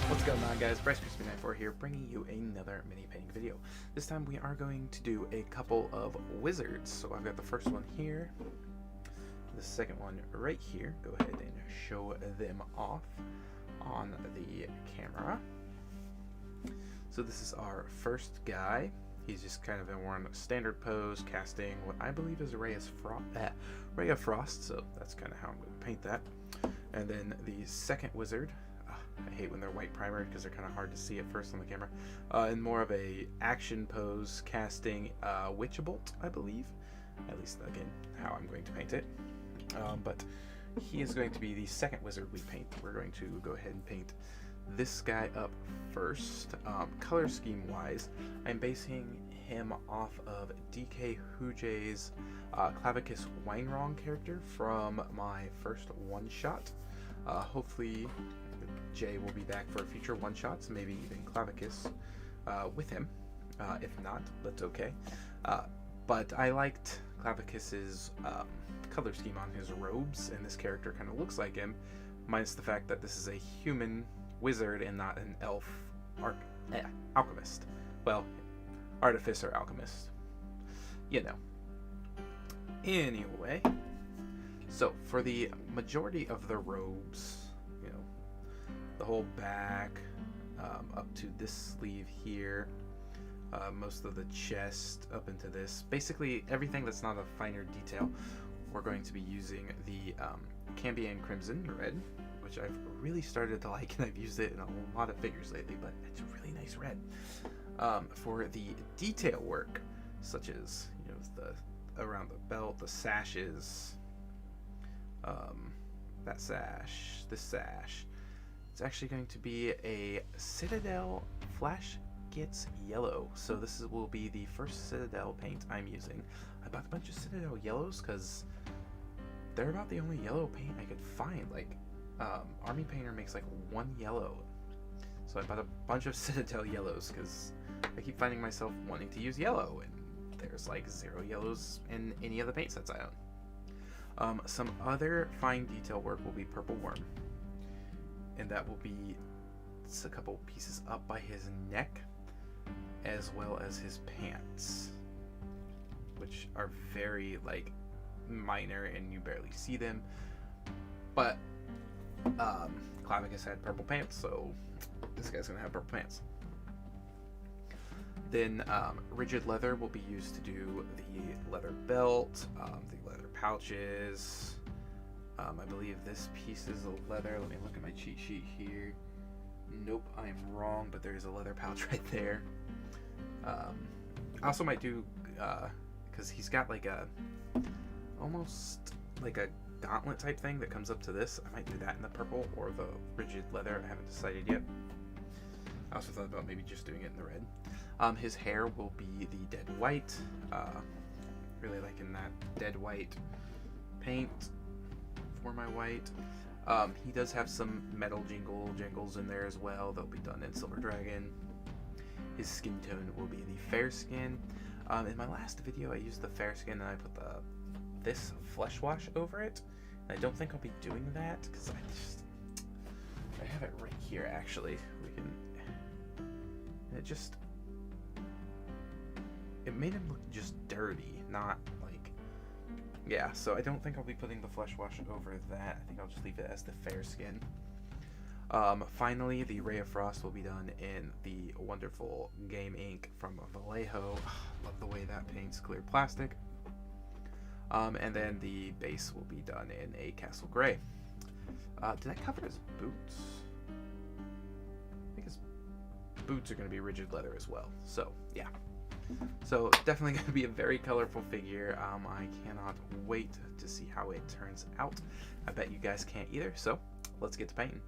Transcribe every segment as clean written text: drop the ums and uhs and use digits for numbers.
What's going on, guys? BryceCrispy94 here, bringing you another mini painting video. This time we are going to do a couple of wizards. So I've got the first one here, the second one right here. Go ahead and show them off on the camera. So this is our first guy. He's just kind of in one standard pose, casting what I believe is a Ray of Frost, so that's kind of how I'm going to paint that. And then the second wizard, I hate when they're white primered because they're kind of hard to see at first on the camera, in more of a action pose, casting Witchabolt, I believe. At least, again, how I'm going to paint it. But he is going to be the second wizard we paint. We're going to go ahead and paint this guy up first. Color scheme wise, I'm basing him off of DK Huje's Clavicus Weinrong character from my first one shot. Hopefully Jay will be back for future one shots, maybe even Clavicus with him. If not, that's okay. But I liked Clavicus's color scheme on his robes, and this character kind of looks like him, minus the fact that this is a human wizard and not an elf alchemist. Well, artificer alchemist. You know. Anyway, so for the majority of the robes, you know, the whole back, up to this sleeve here, most of the chest up into this, basically everything that's not a finer detail, we're going to be using the Cambion Crimson Red, which I've really started to like, and I've used it in a lot of figures lately, but it's a really nice red. For the detail work, such as, you know, the around the belt, the sashes, that sash, this sash, it's actually going to be a Citadel Flash Gets Yellow. So this will be the first Citadel paint I'm using. I bought a bunch of Citadel yellows because they're about the only yellow paint I could find. Like, Army Painter makes like one yellow, so I bought a bunch of Citadel yellows because I keep finding myself wanting to use yellow, and there's like 0 yellows in any of the paint sets I own. Some other fine detail work will be Purple Worm, and that will be a couple pieces up by his neck, as well as his pants, which are very like minor and you barely see them, but Clavicus had purple pants, so this guy's gonna have purple pants. Then rigid leather will be used to do the leather belt, the leather pouches. I believe this piece is a leather. Let me look at my cheat sheet here. Nope, I'm wrong, but there's a leather pouch right there. I also might do, because he's got like a, almost like a gauntlet type thing that comes up to this. I might do that in the purple or the rigid leather. I haven't decided yet. I also thought about maybe just doing it in the red. His hair will be the dead white. Really liking that dead white paint for my white. He does have some metal jingles in there as well. They'll be done in Silver Dragon. His skin tone will be the fair skin. In my last video, I used the fair skin and I put this flesh wash over it. And I don't think I'll be doing that because I have it right here actually. We can. It made him look just dirty, not like. Yeah, so I don't think I'll be putting the flesh wash over that. I think I'll just leave it as the fair skin. Finally, the Ray of Frost will be done in the wonderful game ink from Vallejo. Love the way that paints clear plastic. And then the base will be done in a Castle Gray. Did I cover his boots? I think his boots are going to be rigid leather as well. So, yeah. So, definitely going to be a very colorful figure. I cannot wait to see how it turns out. I bet you guys can't either. So, let's get to painting.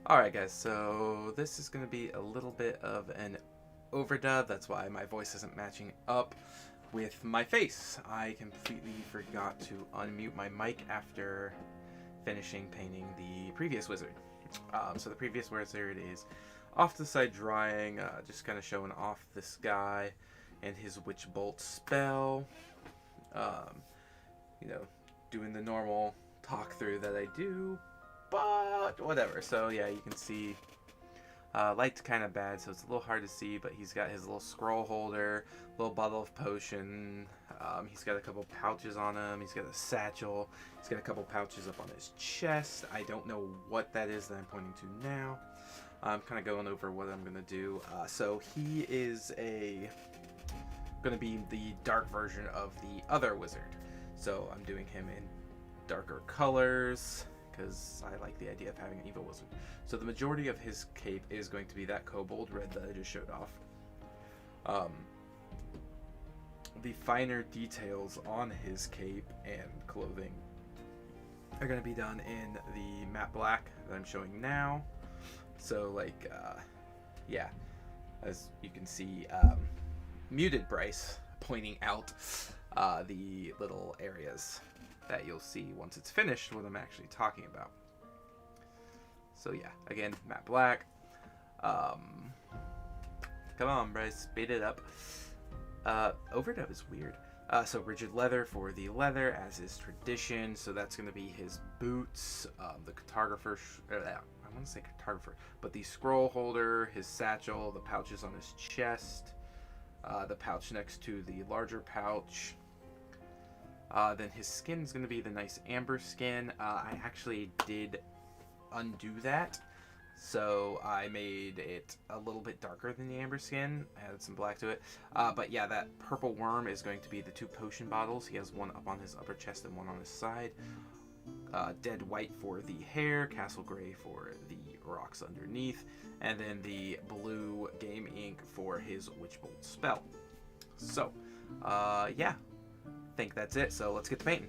Alright guys, so this is going to be a little bit of an overdub. That's why my voice isn't matching up with my face. I completely forgot to unmute my mic after finishing painting the previous wizard. So the previous wizard is off to the side drying, just kind of showing off this guy and his Witch Bolt spell. You know, doing the normal talk through that I do, but whatever. So yeah, you can see light's kind of bad, so it's a little hard to see, but he's got his little scroll holder, little bottle of potion, he's got a couple pouches on him, he's got a satchel, he's got a couple pouches up on his chest. I don't know what that is that I'm pointing to now. I'm kind of going over what I'm going to do. So he is going to be the dark version of the other wizard. So I'm doing him in darker colors, because I like the idea of having an evil wizard. So the majority of his cape is going to be that kobold red that I just showed off. The finer details on his cape and clothing are going to be done in the matte black that I'm showing now. So like, yeah, as you can see, muted Bryce pointing out the little areas that you'll see once it's finished what I'm actually talking about. So yeah, again, matte black. Come on, Bryce, speed it up. Overdub is weird. So rigid leather for the leather, as is tradition. So that's going to be his boots, the cartographer, I want to say cartographer, but the scroll holder, his satchel, the pouches on his chest, the pouch next to the larger pouch. Then his skin is going to be the nice amber skin. I actually did undo that, so I made it a little bit darker than the amber skin. I added some black to it. But yeah, that purple worm is going to be the 2 potion bottles. He has one up on his upper chest and one on his side. Dead white for the hair, castle gray for the rocks underneath, and then the blue game ink for his Witch Bolt spell. So, yeah. I think that's it, so let's get to painting.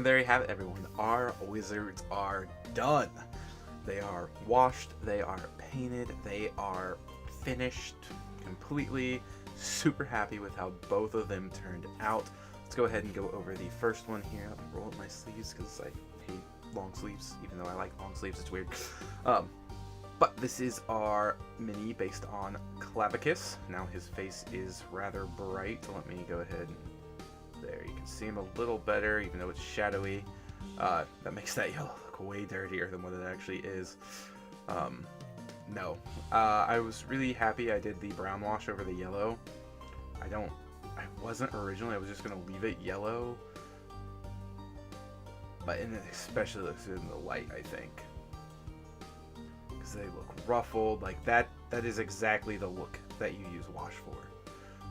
And there you have it, everyone. Our wizards are done. They are washed, they are painted, they are finished completely. Super happy with how both of them turned out. Let's go ahead and go over the first one here. Let me roll up my sleeves because I hate long sleeves, even though I like long sleeves. It's weird. But this is our mini based on Clavicus. Now his face is rather bright. Let me go ahead and there, you can see him a little better, even though it's shadowy. That makes that yellow look way dirtier than what it actually is. No. I was really happy I did the brown wash over the yellow. I wasn't originally, I was just going to leave it yellow. But it especially looks good in the light, I think. Because they look ruffled, like that is exactly the look that you use wash for.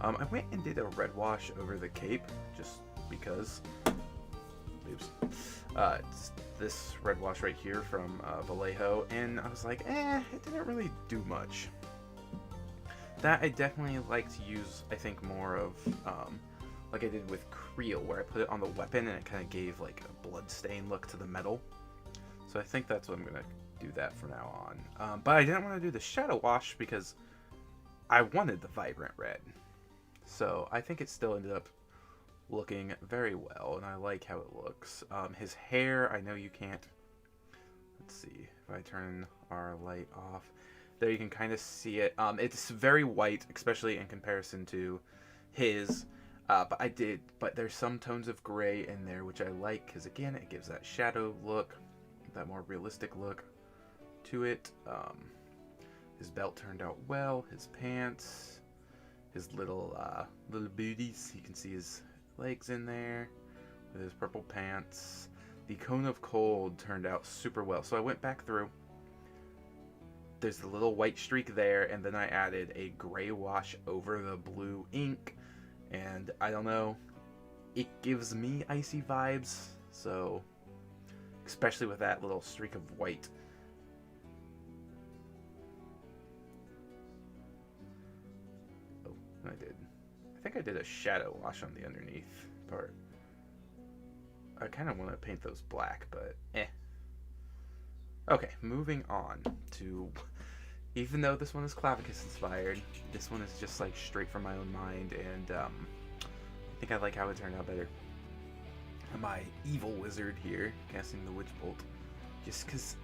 I went and did a red wash over the cape, just because. Oops. It's this red wash right here from Vallejo, and I was like, it didn't really do much. That I definitely like to use, I think, more of, like I did with Creel, where I put it on the weapon and it kind of gave like a bloodstain look to the metal. So I think that's what I'm going to do that from now on. But I didn't want to do the shadow wash because I wanted the vibrant red. So I think it still ended up looking very well, and I like how it looks. His hair, I know you can't. Let's see if I turn our light off. There you can kind of see it. It's very white, especially in comparison to his. But there's some tones of gray in there, which I like, because again, it gives that shadow look, that more realistic look to it. His belt turned out well. His pants. His little booties, you can see his legs in there with his purple pants. The Cone of Cold turned out super well. So I went back through. There's the little white streak there, and then I added a gray wash over the blue ink. And I don't know, it gives me icy vibes. So, especially with that little streak of white. I think I did a shadow wash on the underneath part. I kind of want to paint those black, but Okay, moving on to, even though this one is Clavicus inspired, this one is just like straight from my own mind, and I think I like how it turned out better. My evil wizard here, casting the Witch Bolt, just because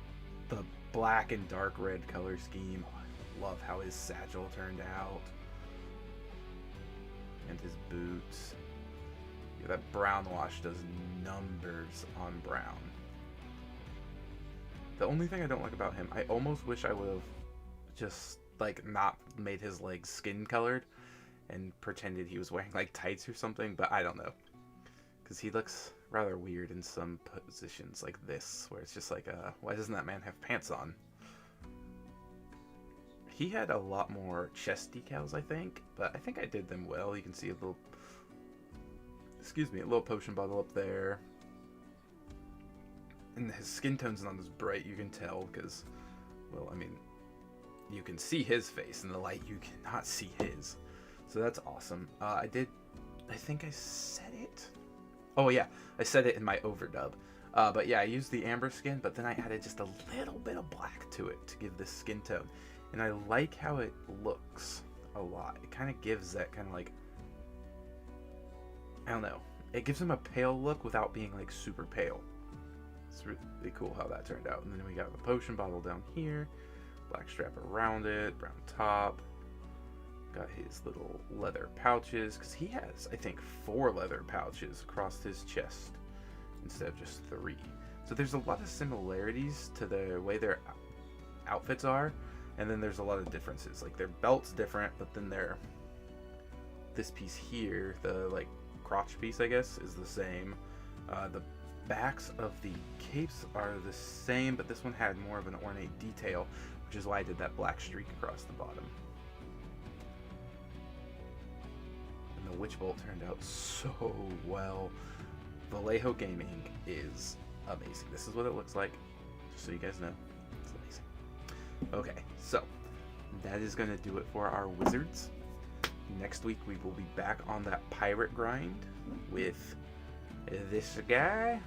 the black and dark red color scheme. I love how his satchel turned out. And his boots. Yeah, that brown wash does numbers on brown. The only thing I don't like about him, I almost wish I would have just like not made his legs skin colored and pretended he was wearing like tights or something, but I don't know. Because he looks rather weird in some positions like this, where it's just like, why doesn't that man have pants on? He had a lot more chest decals, I think, but I think I did them well. You can see a little, a little potion bottle up there. And his skin tone's not as bright, you can tell, because, well, I mean, you can see his face in the light, you cannot see his. So that's awesome. I think I said it. Oh yeah, I said it in my overdub. But yeah, I used the amber skin, but then I added just a little bit of black to it to give this skin tone. And I like how it looks a lot. It kind of gives that kind of like, I don't know. It gives him a pale look without being like super pale. It's really cool how that turned out. And then we got the potion bottle down here. Black strap around it, brown top. Got his little leather pouches, because he has, I think, 4 leather pouches across his chest instead of just 3. So there's a lot of similarities to the way their outfits are. And then there's a lot of differences. Like their belt's different, but then this piece here, the like crotch piece, I guess, is the same. The backs of the capes are the same, but this one had more of an ornate detail, which is why I did that black streak across the bottom. And the Witch Bolt turned out so well. Vallejo Gaming is amazing. This is what it looks like, just so you guys know. It's amazing. Okay, so that is going to do it for our wizards. Next week we will be back on that pirate grind with this guy.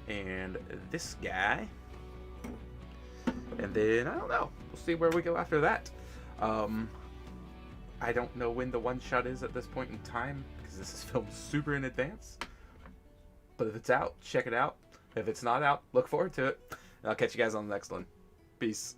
and this guy. And then, I don't know. We'll see where we go after that. I don't know when the one-shot is at this point in time, because this is filmed super in advance. But if it's out, check it out. If it's not out, look forward to it. And I'll catch you guys on the next one. Peace.